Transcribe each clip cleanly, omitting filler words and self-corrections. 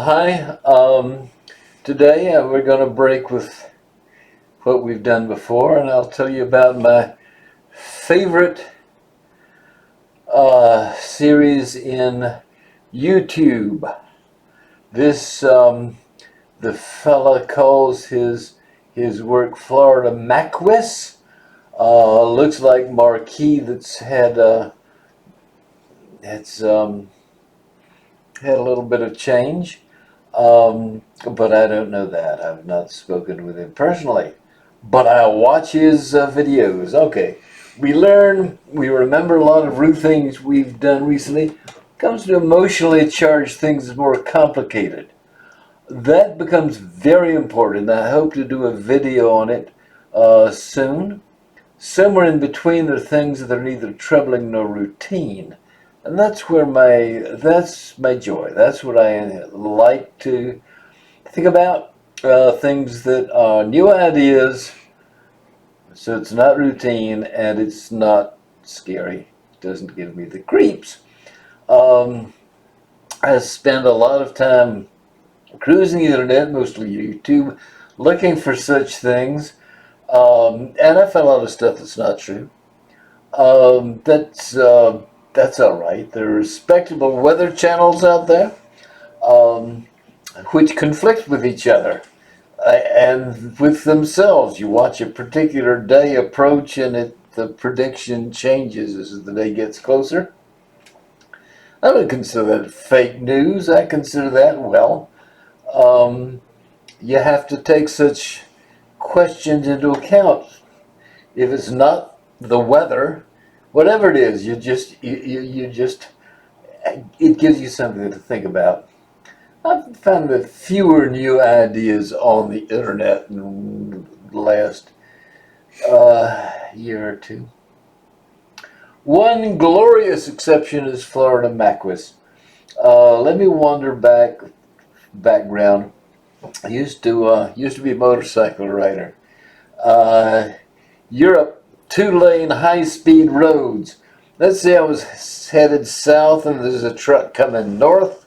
Hi. Today we're going to break with what we've done before, and I'll tell you about my favorite series in YouTube. This the fella calls his work Florida Maquis. Looks like Maquis that's had a little bit of change. But I don't know that. I've not spoken with him personally. But I watch his videos. Okay. We remember a lot of rude things we've done recently. Comes to emotionally charged things is more complicated. That becomes very important. I hope to do a video on it soon. Somewhere in between, there are things that are neither troubling nor routine. And that's my joy. That's what I like to think about. Things that are new ideas, so it's not routine and it's not scary. It doesn't give me the creeps. I spend a lot of time cruising the internet, mostly YouTube, looking for such things. And I found a lot of stuff that's not true. That's all right. There are respectable weather channels out there, which conflict with each other and with themselves. You watch a particular day approach, and the prediction changes as the day gets closer. I don't consider that fake news. I consider that, you have to take such questions into account. If it's not the weather, whatever it is, you just it gives you something to think about. I've found that fewer new ideas on the internet in the last year or two. One glorious exception is Florida Maquis. Let me wander background. I used to be a motorcycle rider. Europe, 2-lane high-speed roads. Let's say I was headed south and there's a truck coming north,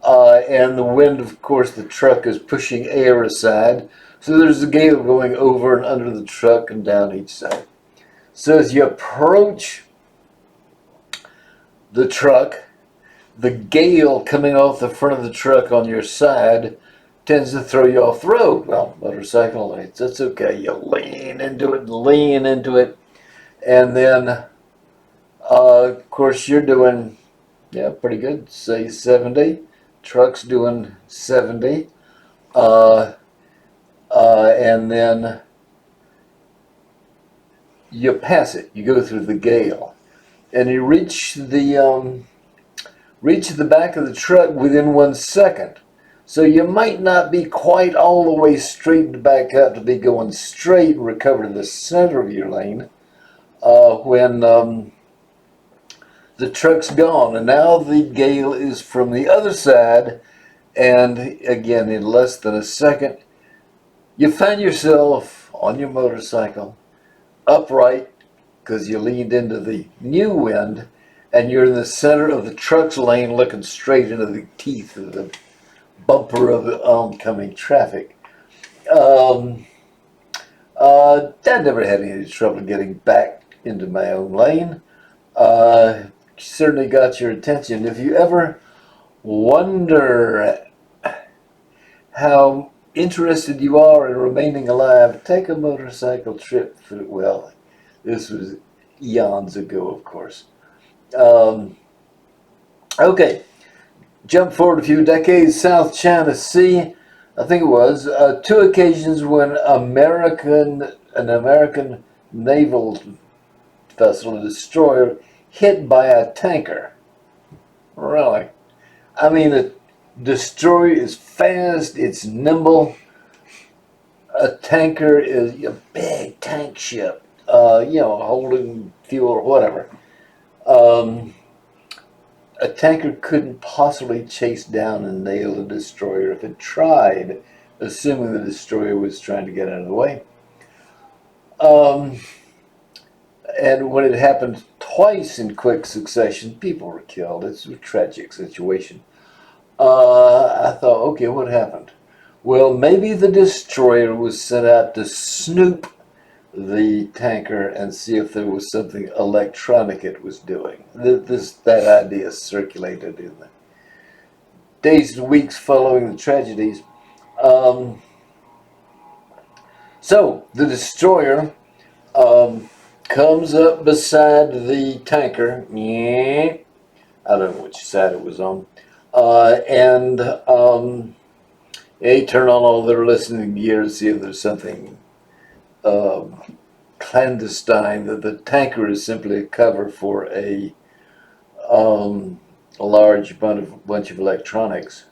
and the wind, of course, the truck is pushing air aside, so there's a gale going over and under the truck and down each side. So as you approach the truck, the gale coming off the front of the truck on your side tends to throw you off the road. Well, motorcycle lights, that's okay. You lean into it, and then, of course, you're doing, pretty good, say 70. Truck's doing 70. And then you pass it. You go through the gale, and you reach the back of the truck within 1 second. So you might not be quite all the way straightened back up to be going straight and recover to the center of your lane when the truck's gone. And now the gale is from the other side, and again, in less than a second, you find yourself on your motorcycle, upright, because you leaned into the new wind, and you're in the center of the truck's lane looking straight into the teeth of the bumper of the oncoming traffic. I never had any trouble getting back into my own lane. Certainly got your attention. If you ever wonder how interested you are in remaining alive, take a motorcycle trip through, well, this was eons ago, of course. Okay. Jump forward a few decades, South China Sea, I think it was, 2 occasions when an American naval vessel, a destroyer, hit by a tanker. Really? I mean, a destroyer is fast, it's nimble. A tanker is a big tank ship, holding fuel or whatever. A tanker couldn't possibly chase down and nail a destroyer if it tried, assuming the destroyer was trying to get out of the way. And when it happened twice in quick succession, people were killed. It's a tragic situation. I thought, okay, what happened? Well, maybe the destroyer was sent out to snoop the tanker and see if there was something electronic it was doing. That idea circulated in the days and weeks following the tragedies. Um, so the destroyer comes up beside the tanker. Yeah, I don't know which side it was on. And they turn on all their listening gear to see if there's something um, clandestine. That the tanker is simply a cover for a large bunch of electronics.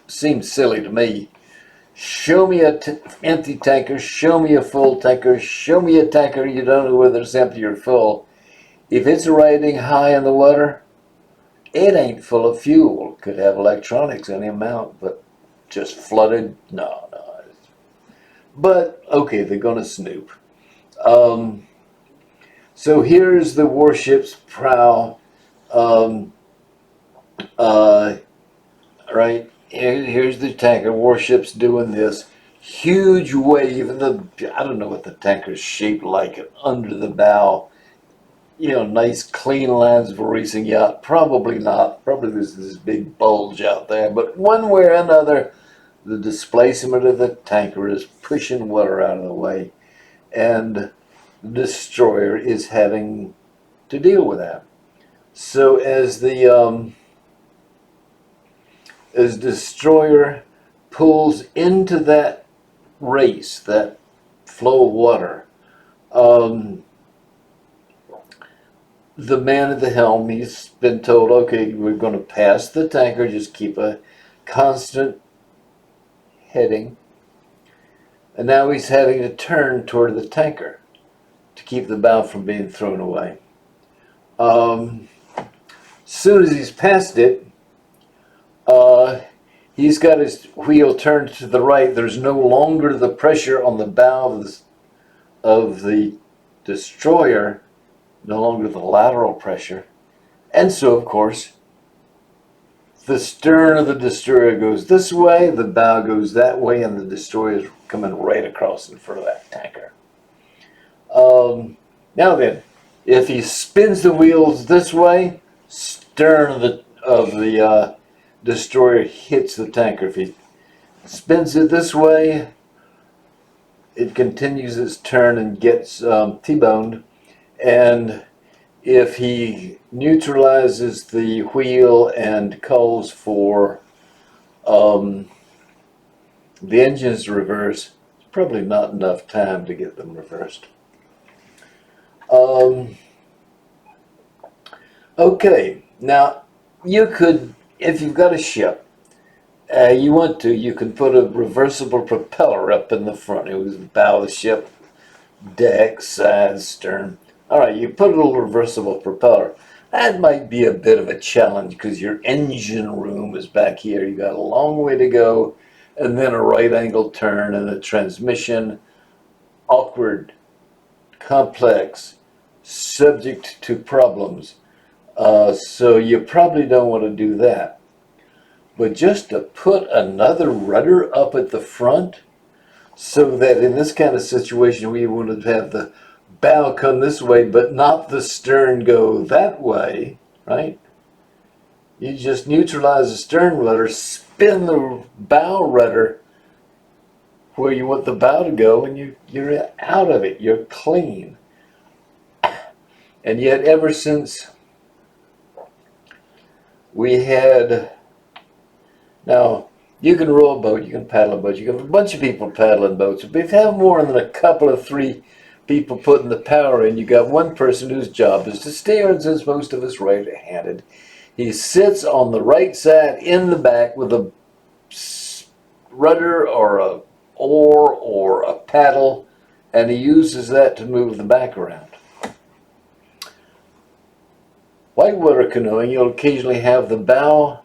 Seems silly to me. Show me a empty tanker. Show me a full tanker. Show me a tanker you don't know whether it's empty or full. If it's riding high in the water, it ain't full of fuel. Could have electronics any amount, but just flooded? No, no. But okay, they're gonna snoop. Um, so here's the warship's prow. Um, uh, right here's the tanker. Warship's doing this huge wave, and I don't know what the tanker's shaped like under the bow. Nice clean lines of a racing yacht. Probably not. Probably there's this big bulge out there. But one way or another, the displacement of the tanker is pushing water out of the way, and the destroyer is having to deal with that. So as destroyer pulls into that race, that flow of water, the man at the helm, he's been told, okay, we're going to pass the tanker, just keep a constant heading. And now he's having to turn toward the tanker to keep the bow from being thrown away. Soon as he's past it, he's got his wheel turned to the right. There's no longer the pressure on the bow of the destroyer, no longer the lateral pressure. And so, of course, the stern of the destroyer goes this way, the bow goes that way, and the destroyer is coming right across in front of that tanker. Now then, if he spins the wheels this way, stern of the destroyer hits the tanker. If he spins it this way, it continues its turn and gets T-boned. And if he neutralizes the wheel and calls for the engines to reverse, it's probably not enough time to get them reversed. Okay, now you could, if you've got a ship, you can put a reversible propeller up in the front. It was the bow of the ship, deck, sides, stern. All right, you put a little reversible propeller. That might be a bit of a challenge because your engine room is back here. You got a long way to go, and then a right angle turn and a transmission. Awkward, complex, subject to problems. So you probably don't want to do that. But just to put another rudder up at the front, so that in this kind of situation we would have the bow come this way, but not the stern go that way, right? You just neutralize the stern rudder, spin the bow rudder where you want the bow to go, and you're out of it. You're clean. And yet, ever since we had, now you can row a boat, you can paddle a boat, you can have a bunch of people paddling boats, but if you have more than a couple of three people putting the power in, you got one person whose job is to steer, and since most of us right-handed, he sits on the right side in the back with a rudder or a oar or a paddle, and he uses that to move the back around. Whitewater canoeing, you'll occasionally have the bow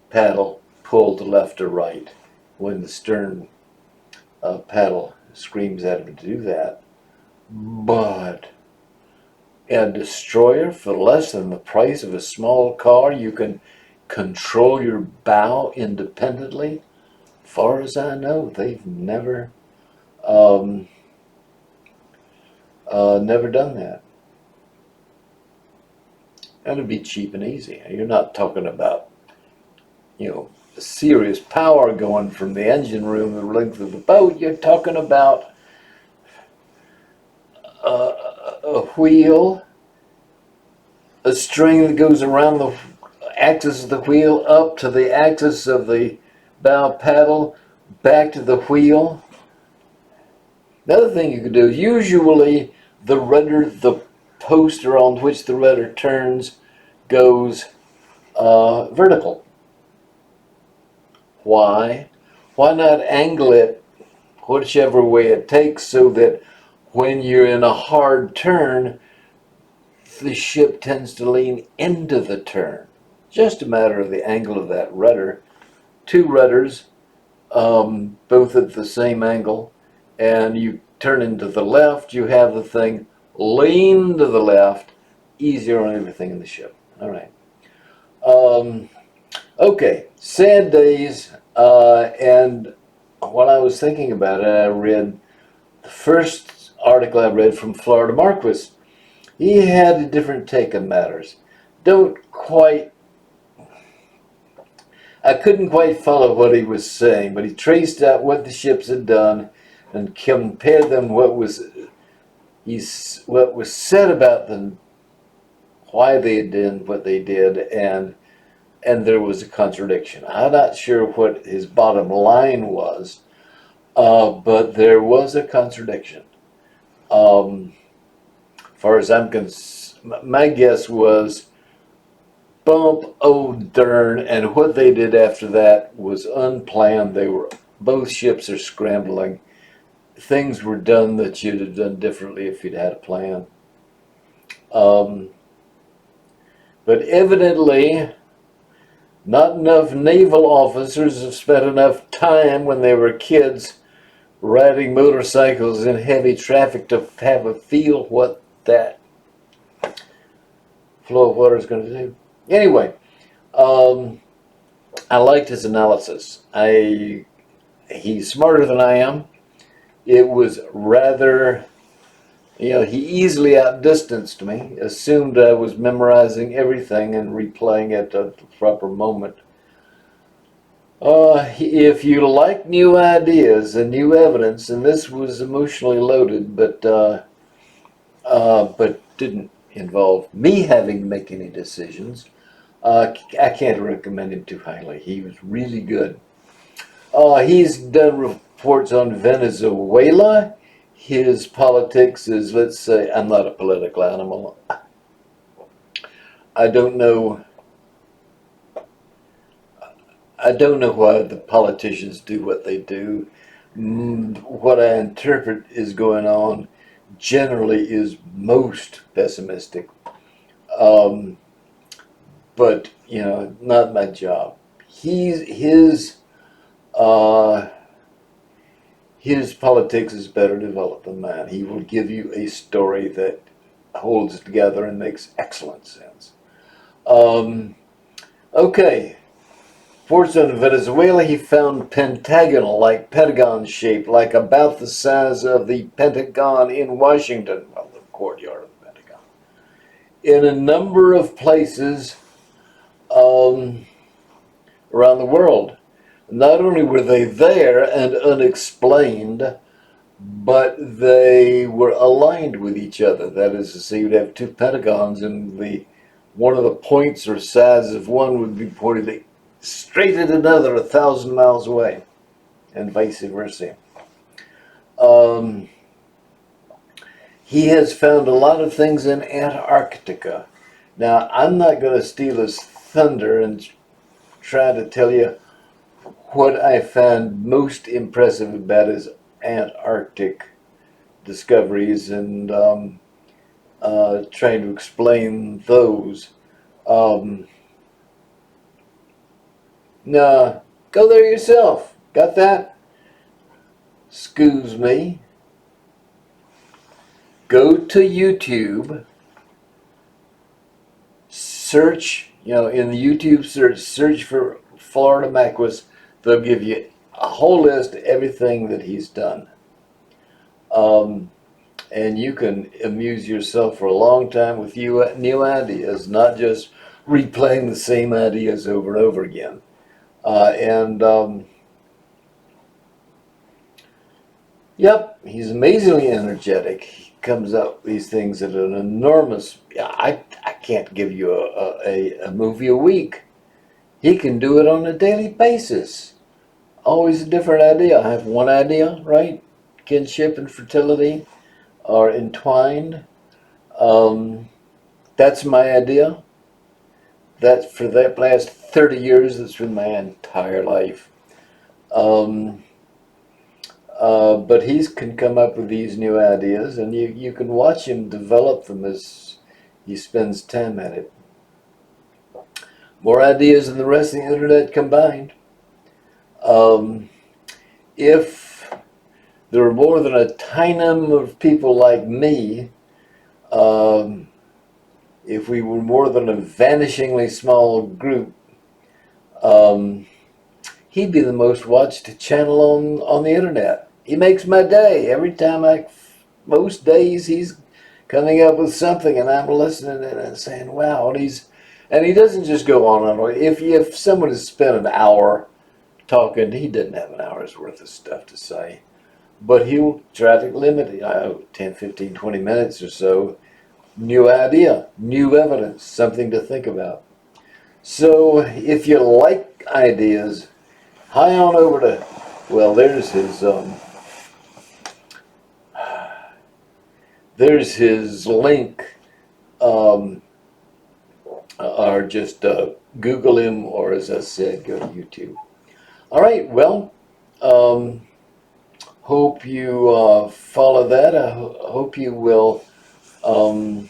paddle pulled to left or right when the stern paddle screams at him to do that. But a destroyer, for less than the price of a small car, you can control your bow independently? Far as I know, they've um, never done that. That'd be cheap and easy. You're not talking about, serious power going from the engine room the length of the boat. You're talking about a wheel, a string that goes around the axis of the wheel up to the axis of the bow paddle, back to the wheel. Another thing you could do is usually the rudder, the poster on which the rudder turns, goes vertical. Why? Why not angle it whichever way it takes so that when you're in a hard turn, the ship tends to lean into the turn? Just a matter of the angle of that rudder. Two rudders, both at the same angle, and you turn into the left, you have the thing lean to the left, easier on everything in the ship. All right. Okay, sad days. And while I was thinking about it, I read the first article I read from Florida Maquis. He had a different take on matters. I couldn't quite follow what he was saying, but he traced out what the ships had done and compared them what was said about them, why they did what they did, and there was a contradiction. I'm not sure what his bottom line was, but there was a contradiction. As far as I'm concerned, my guess was bump, oh darn, and what they did after that was unplanned. Both ships are scrambling. Things were done that you'd have done differently if you'd had a plan. But evidently, not enough naval officers have spent enough time when they were kids riding motorcycles in heavy traffic to have a feel what that flow of water is going to do. Anyway, I liked his analysis. He's smarter than I am. It was rather, he easily outdistanced me, assumed I was memorizing everything and replaying it at the proper moment. If you like new ideas and new evidence, and this was emotionally loaded, but didn't involve me having to make any decisions, I can't recommend him too highly. He was really good. He's done reports on Venezuela. His politics is, let's say, I'm not a political animal. I don't know why the politicians do what they do. What I interpret is going on generally is most pessimistic. But, not my job. His politics is better developed than mine. He will give you a story that holds together and makes excellent sense. Okay. Fortunately, in Venezuela, he found pentagonal, like Pentagon shape, like about the size of the Pentagon in Washington, well, the courtyard of the Pentagon, in a number of places around the world. Not only were they there and unexplained, but they were aligned with each other. That is to say, you'd have two pentagons, and one of the points or sides of one would be pointed straight at another 1,000 miles away, and vice versa. He has found a lot of things in Antarctica. Now, I'm not going to steal his thunder and try to tell you what I found most impressive about his Antarctic discoveries and trying to explain those. No, go there yourself. Got that? Excuse me. Go to YouTube. Search You know, in the YouTube search for Florida Maquis. They'll give you a whole list of everything that he's done. And you can amuse yourself for a long time with new ideas, not just replaying the same ideas over and over again. And Yep, he's amazingly energetic. He comes up with these things at an enormous. I can't give you a movie a week. He can do it on a daily basis. Always a different idea. I have one idea, right? Kinship and fertility are entwined. Um, that's my idea. That's for that last 30 years. That's been my entire life. Um, but he can come up with these new ideas, and you can watch him develop them as he spends time at it. More ideas than the rest of the internet combined. Um, if there were more than a tiny number of people like me, um, if we were more than a vanishingly small group, um, he'd be the most watched channel on the internet. He makes my day. Every time most days he's coming up with something and I'm listening and saying, wow, and he doesn't just go on and on. If someone has spent an hour talking, he doesn't have an hour's worth of stuff to say. But he'll try to limit it, 10, 15, 20 minutes or so. New idea, new evidence, something to think about. So if you like ideas, high on over to, well, there's his link, um, or just Google him, or as I said, go to YouTube. All right, well, um, hope you follow that. I hope you will, hope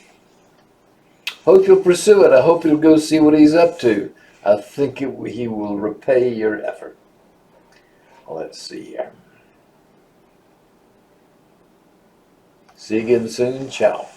you'll pursue it. I hope you'll go see what he's up to. I think he will repay your effort. Let's see here. See you again soon. Ciao.